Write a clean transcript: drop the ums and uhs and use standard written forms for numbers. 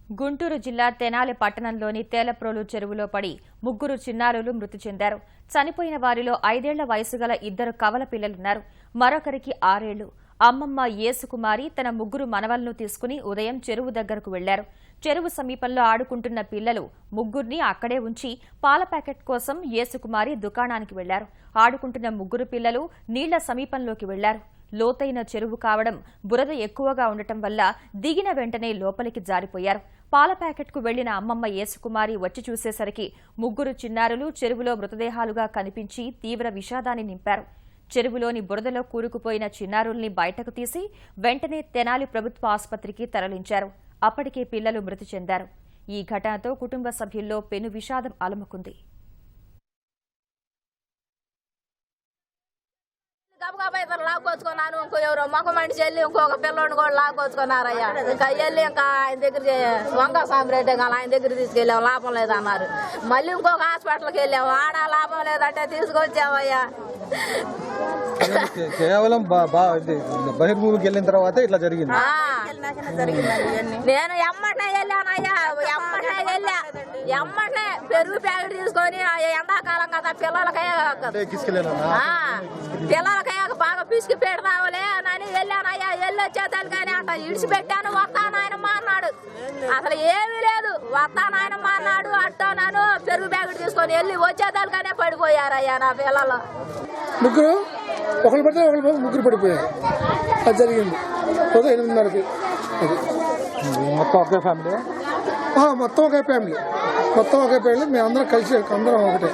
గుంటూరు జిల్లా తెనాలి పట్టణంలోని తేలప్రోలు చెరువులో పడి ముగ్గురు చిన్నారులు మృతి చెందారు. చనిపోయిన వారిలో 5 ఏళ్ల వయసు గల 2 కవల పిల్లలున్నారు. మరొకరికి 6 ఏళ్లు. అమ్మమ్మ యేసుకుమారి తన ముగ్గురు మనవలను తీసుకుని ఉదయం చెరువు దగ్గరకు వెళ్లారు. చెరువు సమీపంలో ఆడుకుంటున్న పిల్లలు ముగ్గురిని అక్కడే ఉంచి పాల ప్యాకెట్ కోసం యేసుకుమారి దుకాణానికి వెళ్లారు. ఆడుకుంటున్న ముగ్గురు పిల్లలు నీళ్ల సమీపంలోకి వెళ్లారు. లోతైన చెరువు కావడం, బురద ఎక్కువగా ఉండటం వల్ల దిగిన వెంటనే లోపలికి జారిపోయారు. పాల ప్యాకెట్కు వెళ్లిన అమ్మమ్మ యేసుకుమారి వచ్చి చూసేసరికి ముగ్గురు చిన్నారులు చెరువులో మృతదేహాలుగా కనిపించి తీవ్ర విషాదాన్ని నింపారు. చెరువులోని బురదలో కూరుకుపోయిన చిన్నారుల్ని బయటకు తీసి వెంటనే తెనాలి ప్రభుత్వ ఆసుపత్రికి తరలించారు. అప్పటికే పిల్లలు మృతి చెందారు. ఈ ఘటనతో కుటుంబ సభ్యుల్లో పెను విషాదం అలుముకుంది. లాక్కొచ్చుకున్నాను. ఇంకో ఎవరో మొక్క మనిషి వెళ్ళి ఇంకొక పిల్లోని కూడా లాక్కొచ్చుకున్నారయ్యా. ఇంకా వెళ్ళి ఇంకా ఆయన దగ్గర వంగ సాంబ్రెడ్డి ఆయన దగ్గర తీసుకెళ్ళాము, లాభం లేదన్నారు. మళ్ళీ ఇంకొక హాస్పిటల్కి వెళ్ళాము, ఆడ లాభం లేదంటే తీసుకొచ్చామయ్యా. కేవలం బహిర్భూమికి వెళ్ళిన తర్వాత ఇట్లా జరిగింది. నేను ఎమ్మటే వెళ్ళానయ్యా, ఎమ్మటే పెరుగు ప్యాకెట్ తీసుకొని ఎండాకాలం కదా పిల్లలకయ్యా బాగా పిసికి పెడతావులే అని వెళ్ళానయ్యా. వెళ్ళి వచ్చేదాన్ని కానీ అంట ఇడిచిపెట్టాను, వస్తానాయనమ్మా అన్నాడు. అసలు ఏమీ లేదు, వస్తానాయనమ్మా అన్నాడు. అట్టోనాను పెరుగు ప్యాకెట్ తీసుకొని వెళ్ళి వచ్చేదానికనే పడిపోయారయ్యా నా పిల్లలు. ముగ్గురు ఒకరు పడితే ఒకరు ముగ్గురు పడిపోయారు. అది జరిగింది 8:30కి. మొత్తం ఒకే ఫ్యామిలీ, మొత్తం ఒకే ఫ్యామిలీ, మేము అందరం కలిసి అందరం ఒకటే.